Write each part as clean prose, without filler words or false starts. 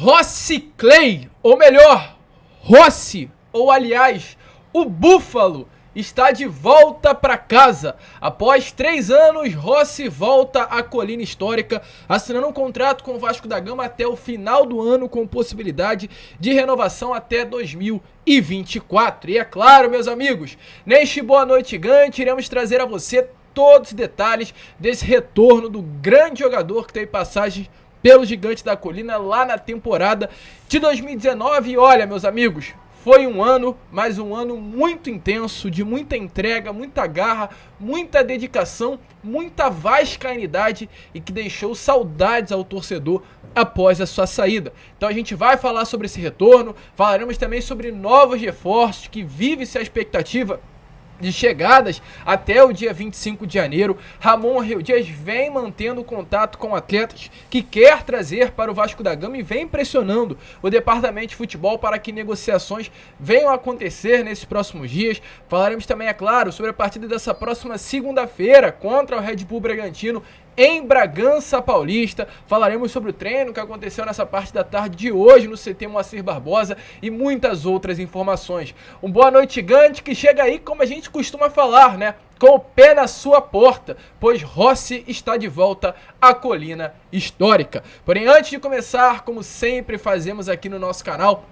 Rossi Clay, ou melhor, Rossi, ou aliás, o Búfalo, está de volta para casa. Após 3 anos, Rossi volta à Colina Histórica, assinando um contrato com o Vasco da Gama até o final do ano, com possibilidade de renovação até 2024. E é claro, meus amigos, neste Boa Noite Gigante, iremos trazer a você todos os detalhes desse retorno do grande jogador que teve passagem pelo Gigante da Colina lá na temporada de 2019. E olha, meus amigos, foi um ano, mais um ano muito intenso, de muita entrega, muita garra, muita dedicação, muita vascainidade e que deixou saudades ao torcedor após a sua saída. Então a gente vai falar sobre esse retorno, falaremos também sobre novos reforços, que vive-se a expectativa de chegadas até o dia 25 de janeiro. Ramon Rio Dias vem mantendo contato com atletas que quer trazer para o Vasco da Gama e vem pressionando o departamento de futebol para que negociações venham a acontecer nesses próximos dias. Falaremos também, é claro, sobre a partida dessa próxima segunda-feira contra o Red Bull Bragantino em Bragança Paulista. Falaremos sobre o treino que aconteceu nessa parte da tarde de hoje no CT Moacir Barbosa e muitas outras informações. Um Boa Noite Gigante que chega aí, como a gente costuma falar, né? Com o pé na sua porta, pois Rossi está de volta à Colina Histórica. Porém, antes de começar, como sempre fazemos aqui no nosso canal,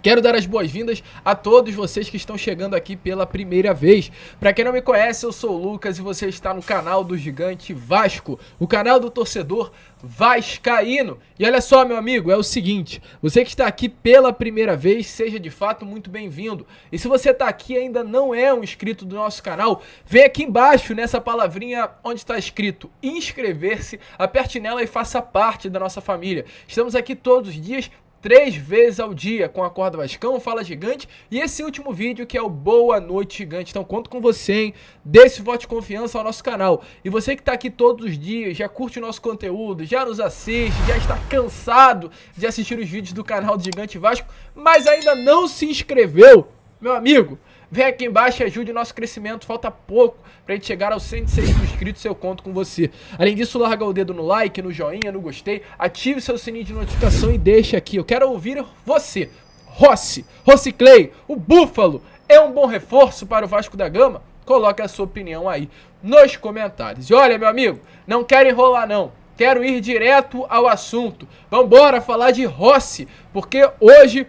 quero dar as boas-vindas a todos vocês que estão chegando aqui pela primeira vez. Para quem não me conhece, eu sou o Lucas e você está no canal do Gigante Vasco, o canal do torcedor vascaíno. E olha só, meu amigo, é o seguinte, você que está aqui pela primeira vez, seja de fato muito bem-vindo. E se você está aqui e ainda não é um inscrito do nosso canal, vem aqui embaixo nessa palavrinha onde está escrito inscrever-se, aperte nela e faça parte da nossa família. Estamos aqui todos os dias, 3 vezes ao dia, com a Acorda Vascão, Fala Gigante e esse último vídeo que é o Boa Noite Gigante. Então conto com você, hein? Dê esse voto de confiança ao nosso canal. E você que está aqui todos os dias, já curte o nosso conteúdo, já nos assiste, já está cansado de assistir os vídeos do canal do Gigante Vasco, mas ainda não se inscreveu, meu amigo, vem aqui embaixo e ajude o nosso crescimento. Falta pouco pra gente chegar aos 106 mil inscritos, eu conto com você. Além disso, larga o dedo no like, no joinha, no gostei, ative seu sininho de notificação e deixa aqui. Eu quero ouvir você. Rossi Clay, o Búfalo, é um bom reforço para o Vasco da Gama? Coloque a sua opinião aí nos comentários. E olha, meu amigo, não quero enrolar não. Quero ir direto ao assunto. Vambora falar de Rossi, porque hoje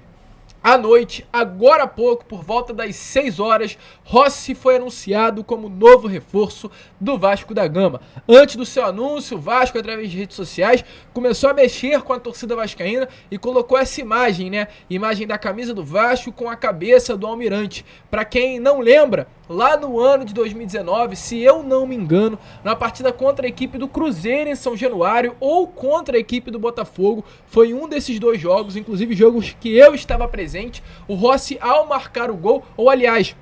à noite, agora há pouco, por volta das 6 horas, Rossi foi anunciado como novo reforço do Vasco da Gama. Antes do seu anúncio, o Vasco, através de redes sociais, começou a mexer com a torcida vascaína e colocou essa imagem, né? Imagem da camisa do Vasco com a cabeça do Almirante. Para quem não lembra, lá no ano de 2019, se eu não me engano, na partida contra a equipe do Cruzeiro em São Januário ou contra a equipe do Botafogo, foi um desses dois jogos, inclusive jogos que eu estava presente, o Rossi, ao marcar o gol, ou aliás,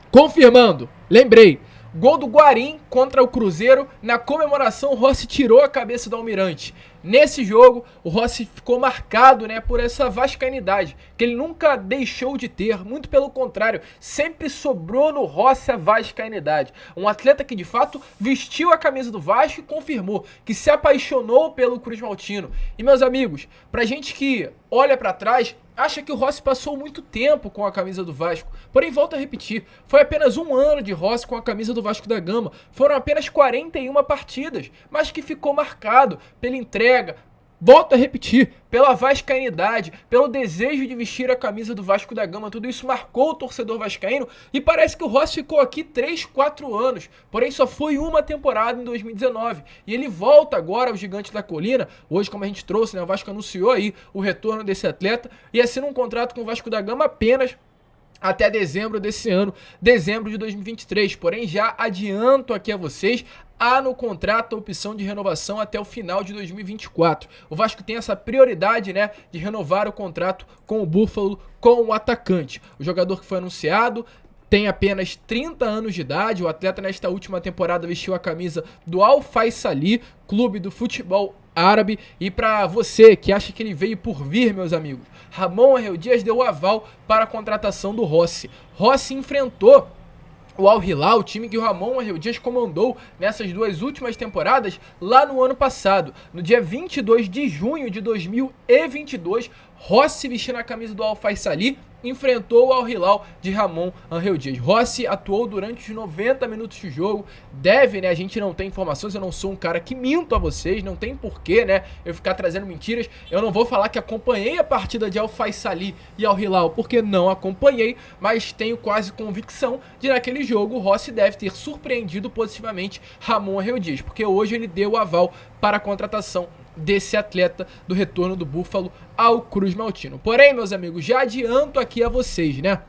confirmando, lembrei, gol do Guarim contra o Cruzeiro, na comemoração o Rossi tirou a cabeça do Almirante. Nesse jogo, o Rossi ficou marcado, né, por essa vascainidade, que ele nunca deixou de ter, muito pelo contrário, sempre sobrou no Rossi a vascainidade. Um atleta que de fato vestiu a camisa do Vasco e confirmou que se apaixonou pelo Cruz Maltino. E meus amigos, pra gente que olha pra trás, acha que o Rossi passou muito tempo com a camisa do Vasco. Porém, volto a repetir, foi apenas um ano de Rossi com a camisa do Vasco da Gama. Foram apenas 41 partidas, mas que ficou marcado pela entrega, volto a repetir, pela vascainidade, pelo desejo de vestir a camisa do Vasco da Gama. Tudo isso marcou o torcedor vascaíno e parece que o Rossi ficou aqui 3, 4 anos, porém só foi uma temporada em 2019 e ele volta agora ao Gigante da Colina. Hoje, como a gente trouxe, né, o Vasco anunciou aí o retorno desse atleta e assina um contrato com o Vasco da Gama apenas até dezembro desse ano, dezembro de 2023. Porém, já adianto aqui a vocês, há no contrato a opção de renovação até o final de 2024. O Vasco tem essa prioridade, né, de renovar o contrato com o Búfalo, com o atacante. O jogador que foi anunciado tem apenas 30 anos de idade. O atleta nesta última temporada vestiu a camisa do Al Faisaly, clube do futebol árabe. E para você que acha que ele veio por vir, meus amigos, Ramon Rio Dias deu o aval para a contratação do Rossi. Rossi enfrentou o Al Hilal, o time que o Ramon Anreu Dias comandou nessas duas últimas temporadas lá no ano passado. No dia 22 de junho de 2022, Rossi, vestindo a camisa do Al Faisaly, enfrentou o Al Hilal de Ramon Anreu Dias. Rossi atuou durante os 90 minutos de jogo. Deve, né? A gente não tem informações, eu não sou um cara que minto a vocês, não tem porquê, né? Eu ficar trazendo mentiras. Eu não vou falar que acompanhei a partida de Al Faisaly e Al Hilal, porque não acompanhei, mas tenho quase convicção de naquele jogo o Rossi deve ter surpreendido positivamente Ramon Anreu Dias, porque hoje ele deu o aval para a contratação desse atleta do retorno do Búfalo ao Cruz Maltino. Porém, meus amigos, já adianto aqui a vocês, né,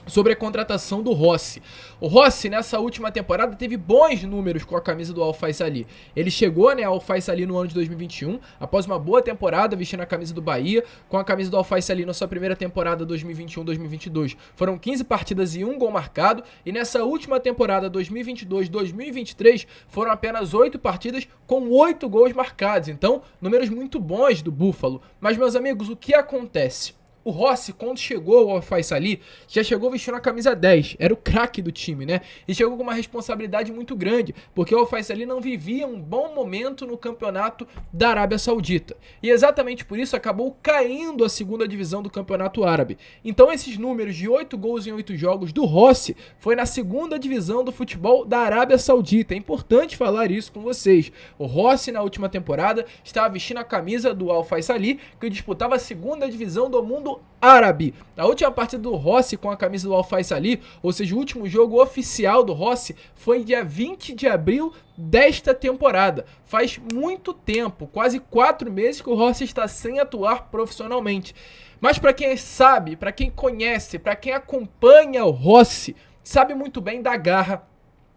sobre a contratação do Rossi. O Rossi, nessa última temporada, teve bons números com a camisa do Al Faisaly. Ele chegou, né, ao Al Faisaly no ano de 2021, após uma boa temporada vestindo a camisa do Bahia, com a camisa do Al Faisaly na sua primeira temporada 2021-2022. Foram 15 partidas e 1 gol marcado, e nessa última temporada 2022-2023 foram apenas 8 partidas com 8 gols marcados. Então, números muito bons do Búfalo. Mas, meus amigos, o que acontece? O Rossi, quando chegou ao Faisaly, já chegou vestindo a camisa 10, era o craque do time, né? E chegou com uma responsabilidade muito grande, porque o Al Faisaly não vivia um bom momento no campeonato da Arábia Saudita. E exatamente por isso acabou caindo a segunda divisão do campeonato árabe. Então esses números de 8 gols em 8 jogos do Rossi foi na segunda divisão do futebol da Arábia Saudita. É importante falar isso com vocês. O Rossi, na última temporada, estava vestindo a camisa do Al Faisaly, que disputava a segunda divisão do mundo árabe. A última partida do Rossi com a camisa do Al Faisaly, ou seja, o último jogo oficial do Rossi, foi dia 20 de abril desta temporada. Faz muito tempo, quase 4 meses que o Rossi está sem atuar profissionalmente. Mas para quem sabe, para quem conhece, para quem acompanha o Rossi, sabe muito bem da garra,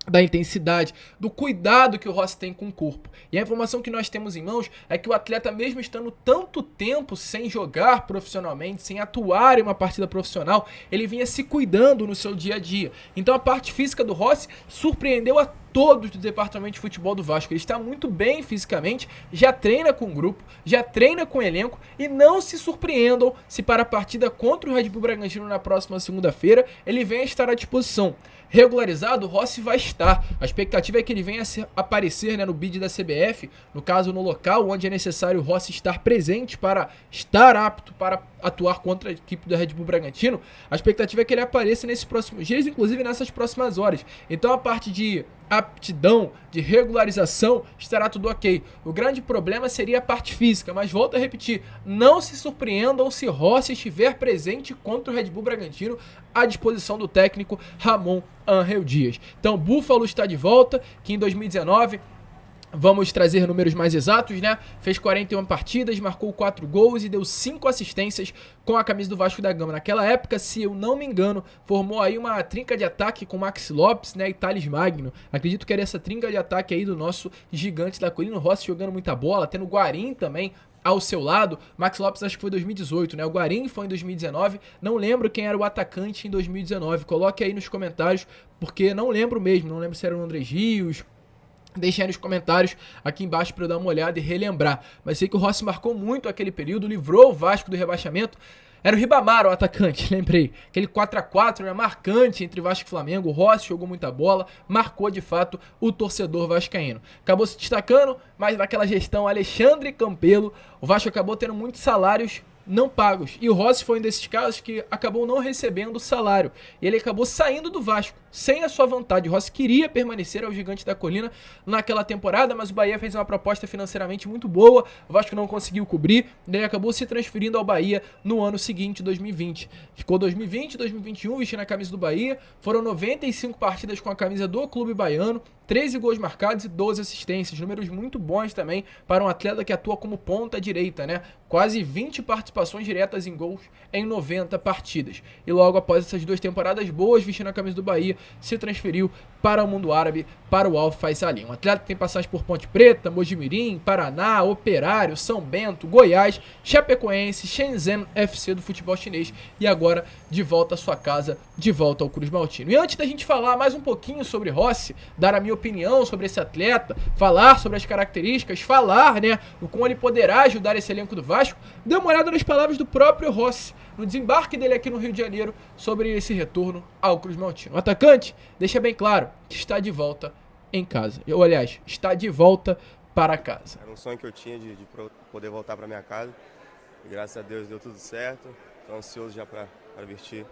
da intensidade, do cuidado que o Rossi tem com o corpo. E a informação que nós temos em mãos é que o atleta, mesmo estando tanto tempo sem jogar profissionalmente, sem atuar em uma partida profissional, ele vinha se cuidando no seu dia a dia. Então a parte física do Rossi surpreendeu a todos do departamento de futebol do Vasco. Ele está muito bem fisicamente, já treina com o grupo, já treina com o elenco, e não se surpreendam se para a partida contra o Red Bull Bragantino na próxima segunda-feira ele venha estar à disposição. Regularizado, o Rossi vai estar. A expectativa é que ele venha aparecer, né, no bid da CBF, no caso no local onde é necessário o Rossi estar presente para estar apto para atuar contra a equipe do Red Bull Bragantino. A expectativa é que ele apareça nesses próximos dias, inclusive nessas próximas horas. Então a parte de aptidão, de regularização, estará tudo ok. O grande problema seria a parte física, mas volto a repetir, não se surpreendam se Rossi estiver presente contra o Red Bull Bragantino à disposição do técnico Ramon Anreu Dias. Então, Búfalo está de volta, que em 2019... vamos trazer números mais exatos, né? Fez 41 partidas, marcou 4 gols e deu 5 assistências com a camisa do Vasco da Gama. Naquela época, se eu não me engano, formou aí uma trinca de ataque com Maxi Lopes, né, e Thales Magno. Acredito que era essa trinca de ataque aí do nosso gigante da colina. O Rossi jogando muita bola, tendo o Guarim também ao seu lado. Max Lopes acho que foi 2018, né? O Guarim foi em 2019. Não lembro quem era o atacante em 2019. Coloque aí nos comentários, porque não lembro mesmo. Não lembro se era o André Rios. Deixem aí nos comentários aqui embaixo para eu dar uma olhada e relembrar. Mas sei que o Rossi marcou muito aquele período, livrou o Vasco do rebaixamento. Era o Ribamar o atacante, lembrei. Aquele 4x4, né, marcante entre Vasco e Flamengo. O Rossi jogou muita bola, marcou de fato o torcedor vascaíno. Acabou se destacando, mas naquela gestão Alexandre Campelo, o Vasco acabou tendo muitos salários não pagos. E o Rossi foi um desses casos que acabou não recebendo o salário. E ele acabou saindo do Vasco, sem a sua vontade. O Rossi queria permanecer ao Gigante da Colina naquela temporada, mas o Bahia fez uma proposta financeiramente muito boa. O Vasco não conseguiu cobrir. E ele acabou se transferindo ao Bahia no ano seguinte, 2020. Ficou 2020, 2021 vestindo a camisa do Bahia. Foram 95 partidas com a camisa do clube baiano. 13 gols marcados e 12 assistências. Números muito bons também para um atleta que atua como ponta direita, né? Quase 20 participações diretas em gols em 90 partidas. E logo após essas 2 temporadas boas, vestindo a camisa do Bahia, se transferiu para o mundo árabe, para o Al Faisaly. Um atleta que tem passagem por Ponte Preta, Mojimirim, Paraná, Operário, São Bento, Goiás, Chapecoense, Shenzhen FC do futebol chinês e agora de volta à sua casa, de volta ao Cruz Maltino. E antes da gente falar mais um pouquinho sobre Rossi, dar a minha opinião sobre esse atleta, falar sobre as características, falar, né, o como ele poderá ajudar esse elenco do Vasco, dê uma olhada nas palavras do próprio Rossi. no desembarque dele aqui no Rio de Janeiro sobre esse retorno ao Cruz Maltino. O atacante deixa bem claro que está de volta em casa. Aliás, está de volta para casa. Era um sonho que eu tinha de poder voltar para minha casa. E graças a Deus deu tudo certo. Estou ansioso já para vestir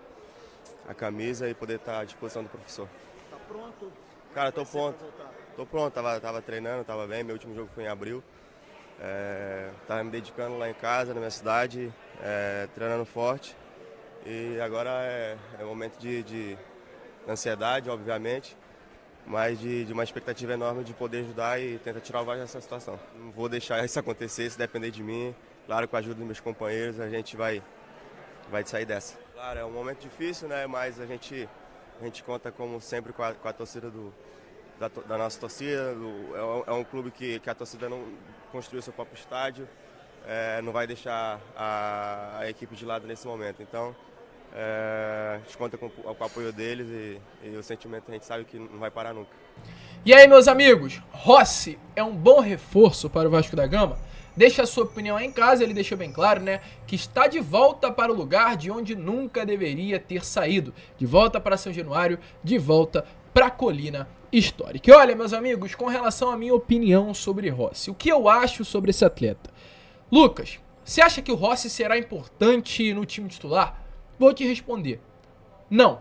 a camisa e poder estar à disposição do professor. Tá pronto? Cara, tô pronto. Tô pronto, tava treinando, tava bem. Meu último jogo foi em abril. Tava me dedicando lá em casa, na minha cidade, treinando forte. E agora é momento de ansiedade, obviamente, mas de uma expectativa enorme de poder ajudar e tentar tirar o Vasco dessa situação. Não vou deixar isso acontecer, se depender de mim. Claro, com a ajuda dos meus companheiros, a gente vai sair dessa. Claro, é um momento difícil, né? Mas a gente conta, como sempre, com a torcida da nossa torcida. É um clube que a torcida não construiu seu próprio estádio, não vai deixar a equipe de lado nesse momento. Então, a gente conta com o apoio deles e o sentimento a gente sabe que não vai parar nunca. E aí, meus amigos, Rossi é um bom reforço para o Vasco da Gama? Deixa a sua opinião aí em casa, ele deixou bem claro, né, que está de volta para o lugar de onde nunca deveria ter saído. De volta para São Januário, de volta para a Colina Histórica. E olha, meus amigos, com relação à minha opinião sobre Rossi, o que eu acho sobre esse atleta? Lucas, você acha que o Rossi será importante no time titular? Vou te responder. Não.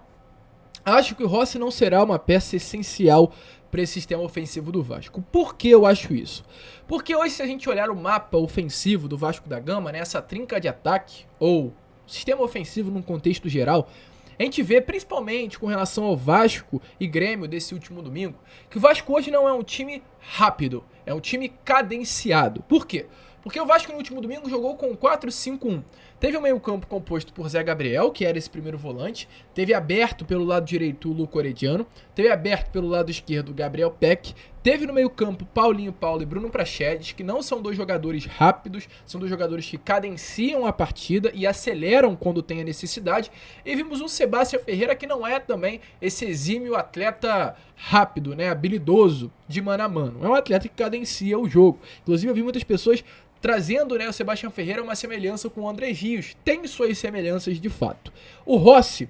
Acho que o Rossi não será uma peça essencial para esse sistema ofensivo do Vasco. Por que eu acho isso? Porque hoje, se a gente olhar o mapa ofensivo do Vasco da Gama, né, essa trinca de ataque, ou sistema ofensivo num contexto geral, a gente vê, principalmente com relação ao Vasco e Grêmio desse último domingo, que o Vasco hoje não é um time rápido, é um time cadenciado. Por quê? Porque o Vasco no último domingo jogou com 4-5-1. Teve um meio-campo composto por Zé Gabriel, que era esse primeiro volante. Teve aberto pelo lado direito o Luco Orediano. Teve aberto pelo lado esquerdo o Gabriel Peck. Teve no meio-campo Paulinho Paulo e Bruno Praxedes, que não são dois jogadores rápidos, são dois jogadores que cadenciam a partida e aceleram quando tem a necessidade. E vimos um Sebastião Ferreira, que não é também esse exímio atleta rápido, né, habilidoso de mano a mano. É um atleta que cadencia o jogo. Inclusive eu vi muitas pessoas trazendo, né, o Sebastião Ferreira uma semelhança com o André Rios. Tem suas semelhanças de fato. O Rossi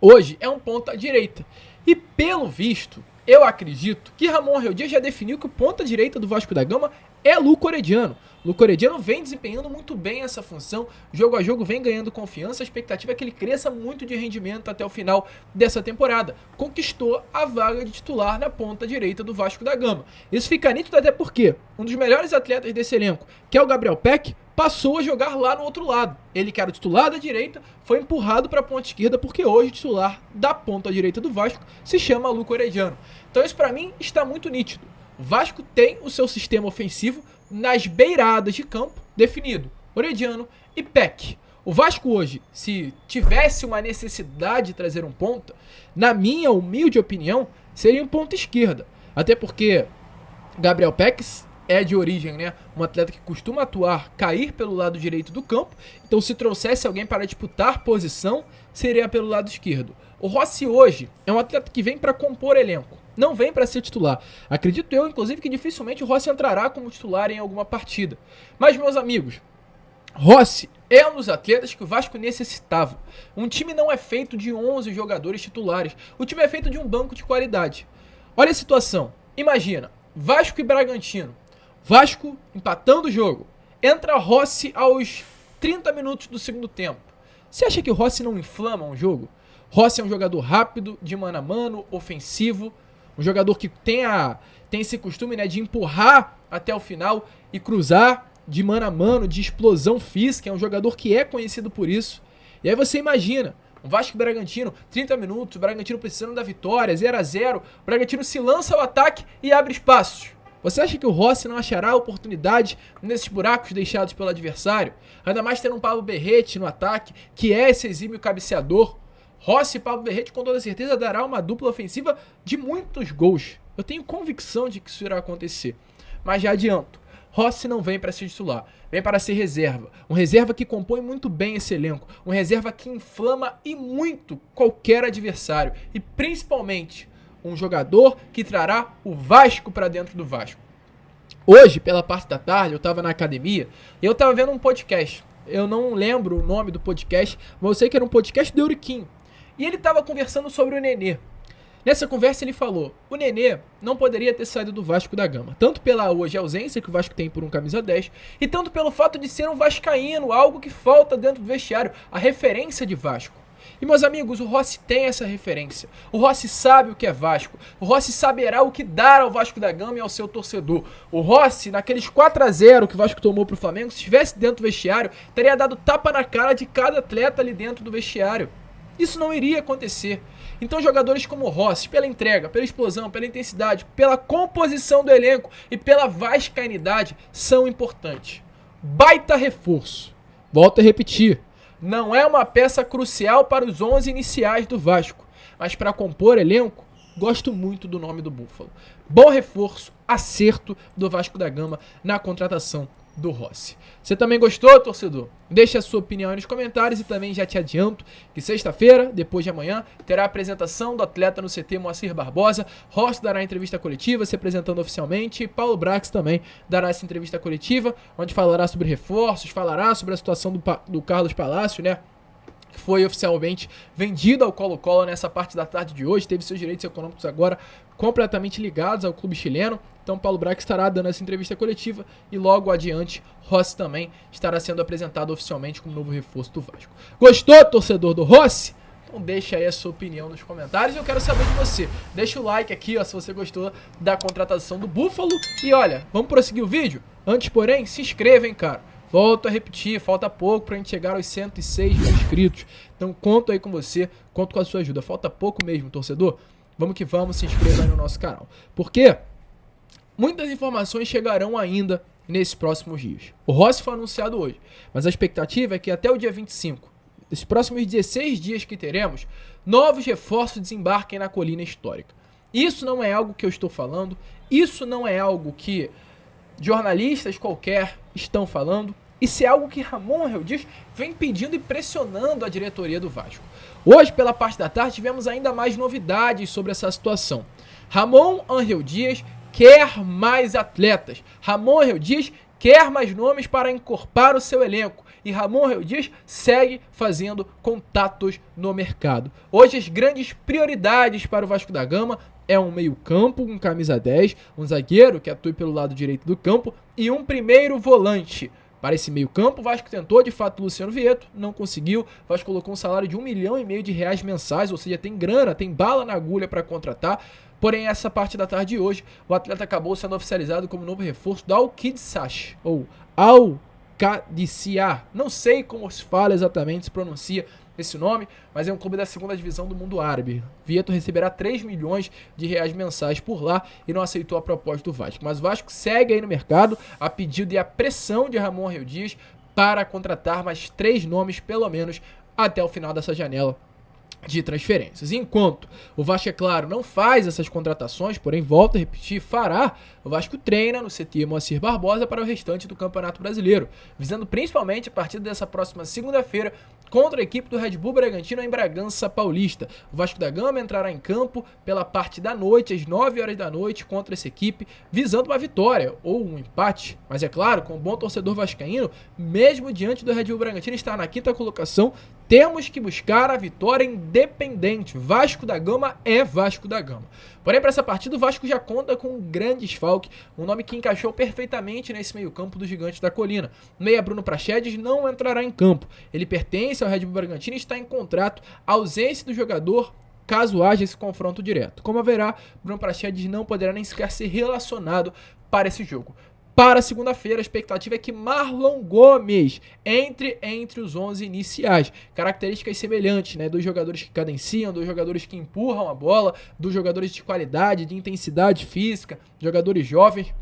hoje é um ponta-direita. E pelo visto, eu acredito que Ramon Real Dias já definiu que o ponta-direita do Vasco da Gama é Luco Orediano. Luco Orediano vem desempenhando muito bem essa função, jogo a jogo vem ganhando confiança, a expectativa é que ele cresça muito de rendimento até o final dessa temporada. Conquistou a vaga de titular na ponta direita do Vasco da Gama. Isso fica nítido até porque um dos melhores atletas desse elenco, que é o Gabriel Peck, passou a jogar lá no outro lado. Ele, que era o titular da direita, foi empurrado para a ponta esquerda porque hoje o titular da ponta direita do Vasco se chama Luco Orediano. Então isso para mim está muito nítido. O Vasco tem o seu sistema ofensivo nas beiradas de campo definido. Orediano e Peck. O Vasco hoje, se tivesse uma necessidade de trazer um ponta, na minha humilde opinião, seria um ponta esquerda. Até porque Gabriel Peck é de origem, né, um atleta que costuma atuar, cair pelo lado direito do campo. Então se trouxesse alguém para disputar posição, seria pelo lado esquerdo. O Rossi hoje é um atleta que vem para compor elenco. Não vem para ser titular. Acredito eu, inclusive, que dificilmente o Rossi entrará como titular em alguma partida. Mas, meus amigos, Rossi é um dos atletas que o Vasco necessitava. Um time não é feito de 11 jogadores titulares. O time é feito de um banco de qualidade. Olha a situação. Imagina, Vasco e Bragantino. Vasco empatando o jogo. Entra Rossi aos 30 minutos do segundo tempo. Você acha que o Rossi não inflama um jogo? Rossi é um jogador rápido, de mano a mano, ofensivo. Um jogador que tem esse costume, né, de empurrar até o final e cruzar de mano a mano, de explosão física. É um jogador que é conhecido por isso. E aí você imagina, o Vasco e Bragantino, 30 minutos, o Bragantino precisando da vitória, 0-0. O Bragantino se lança ao ataque e abre espaços. Você acha que o Rossi não achará oportunidade nesses buracos deixados pelo adversário? Ainda mais tendo um Pablo Berrete no ataque, que é esse exímio cabeceador. Rossi e Pablo Berrete com toda certeza dará uma dupla ofensiva de muitos gols. Eu tenho convicção de que isso irá acontecer. Mas já adianto, Rossi não vem para ser titular, vem para ser reserva. Um reserva que compõe muito bem esse elenco. Um reserva que inflama e muito qualquer adversário. E principalmente, um jogador que trará o Vasco para dentro do Vasco. Hoje, pela parte da tarde, eu estava na academia e eu estava vendo um podcast. eu não lembro o nome do podcast, mas eu sei que era um podcast do Euriquinho. E ele tava conversando sobre o Nenê. Nessa conversa ele falou, o Nenê não poderia ter saído do Vasco da Gama, tanto pela hoje ausência que o Vasco tem por um camisa 10, e tanto pelo fato de ser um vascaíno, algo que falta dentro do vestiário, a referência de Vasco. E meus amigos, o Rossi tem essa referência, o Rossi sabe o que é Vasco, o Rossi saberá o que dar ao Vasco da Gama e ao seu torcedor. O Rossi, naqueles 4-0 que o Vasco tomou pro Flamengo, se estivesse dentro do vestiário, teria dado tapa na cara de cada atleta ali dentro do vestiário. Isso não iria acontecer. Então jogadores como o Rossi, pela entrega, pela explosão, pela intensidade, pela composição do elenco e pela vascainidade, são importantes. Baita reforço. Volto a repetir. Não é uma peça crucial para os 11 iniciais do Vasco, mas para compor elenco, gosto muito do nome do Búfalo. Bom reforço, acerto do Vasco da Gama na contratação do Rossi. Você também gostou, torcedor? Deixe a sua opinião aí nos comentários e também já te adianto que sexta-feira, depois de amanhã, terá a apresentação do atleta no CT Moacir Barbosa. Rossi dará a entrevista coletiva, se apresentando oficialmente, e Paulo Brax também dará essa entrevista coletiva, onde falará sobre reforços, falará sobre a situação do Carlos Palácio, né? Que foi oficialmente vendido ao Colo-Colo nessa parte da tarde de hoje, teve seus direitos econômicos agora completamente ligados ao clube chileno. Então Paulo Brax estará dando essa entrevista coletiva e logo adiante Rossi também estará sendo apresentado oficialmente como novo reforço do Vasco. Gostou, torcedor do Rossi? Então deixa aí a sua opinião nos comentários e eu quero saber de você. Deixa o like aqui, ó, se você gostou da contratação do Búfalo. E olha, vamos prosseguir o vídeo? Antes, porém, se inscreva, hein, cara. Volto a repetir, falta pouco pra gente chegar aos 106 mil inscritos. Então conto aí com você, conto com a sua ajuda. Falta pouco mesmo, torcedor. Vamos que vamos, se inscreva aí no nosso canal. Porque muitas informações chegarão ainda nesses próximos dias. O Rossi foi anunciado hoje, mas a expectativa é que até o dia 25, esses próximos 16 dias que teremos, novos reforços desembarquem na colina histórica. Isso não é algo que eu estou falando, isso não é algo que jornalistas qualquer estão falando, isso é algo que Ramon Angel Dias vem pedindo e pressionando a diretoria do Vasco. Hoje, pela parte da tarde, tivemos ainda mais novidades sobre essa situação. Ramon Angel Dias quer mais atletas. Ramon Angel Dias quer mais nomes para encorpar o seu elenco. E Ramon Angel Dias segue fazendo contatos no mercado. Hoje as grandes prioridades para o Vasco da Gama é um meio-campo, um camisa 10, um zagueiro que atue pelo lado direito do campo e um primeiro volante. Para esse meio-campo, o Vasco tentou de fato o Luciano Vieto, não conseguiu. O Vasco colocou um salário de R$1,5 milhão mensais, ou seja, tem grana, tem bala na agulha para contratar. Porém, essa parte da tarde de hoje, o atleta acabou sendo oficializado como novo reforço do Al-Qadsiya, ou Al-Qadsiya. Não sei como se fala exatamente, se pronuncia esse nome, mas é um clube da segunda divisão do mundo árabe. Vieto receberá R$3 milhões mensais por lá e não aceitou a proposta do Vasco. Mas o Vasco segue aí no mercado a pedido e a pressão de Ramon Angel Dias para contratar mais 3 nomes, pelo menos, até o final dessa janela de transferências. Enquanto o Vasco, é claro, não faz essas contratações, porém, volto a repetir, fará, o Vasco treina no CT Moacir Barbosa para o restante do Campeonato Brasileiro, visando principalmente a partir dessa próxima segunda-feira contra a equipe do Red Bull Bragantino em Bragança Paulista. O Vasco da Gama entrará em campo pela parte da noite, às 9 horas da noite, contra essa equipe, visando uma vitória ou um empate. Mas é claro, com o bom torcedor vascaíno, mesmo diante do Red Bull Bragantino estar na 5ª colocação, temos que buscar a vitória independente. Vasco da Gama é Vasco da Gama. Porém, para essa partida, o Vasco já conta com um grande desfalque, um nome que encaixou perfeitamente nesse meio-campo do Gigante da Colina. Meia Bruno Praxedes não entrará em campo. Ele pertence ao Red Bull Bragantino e está em contrato. A ausência do jogador caso haja esse confronto direto. Como haverá, Bruno Praxedes não poderá nem sequer ser relacionado para esse jogo. Para segunda-feira, a expectativa é que Marlon Gomes entre os 11 iniciais. Características semelhantes, né? Dos jogadores que cadenciam, dos jogadores que empurram a bola, dos jogadores de qualidade, de intensidade física, jogadores jovens,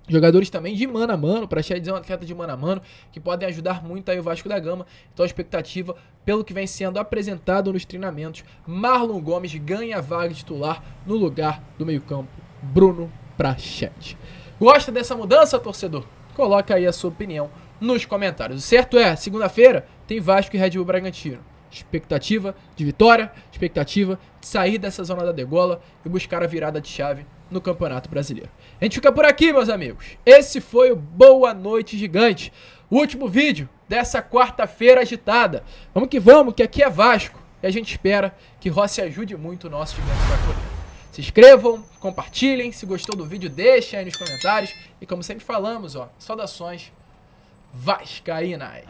jogadores também de mano a mano, para dizer um atleta de mano a mano, que podem ajudar muito aí o Vasco da Gama. Então a expectativa, pelo que vem sendo apresentado nos treinamentos, Marlon Gomes ganha a vaga titular no lugar do meio-campo Bruno Praxedes. Gosta dessa mudança, torcedor? Coloca aí a sua opinião nos comentários. O certo é, segunda-feira tem Vasco e Red Bull Bragantino. Expectativa de vitória, expectativa de sair dessa zona da degola e buscar a virada de chave no Campeonato Brasileiro. A gente fica por aqui, meus amigos. Esse foi o Boa Noite Gigante. O último vídeo dessa quarta-feira agitada. Vamos, que aqui é Vasco. E a gente espera que Rossi ajude muito o nosso time da Corinthians. Se inscrevam, compartilhem. Se gostou do vídeo, deixem aí nos comentários. E como sempre falamos, saudações vascaínas.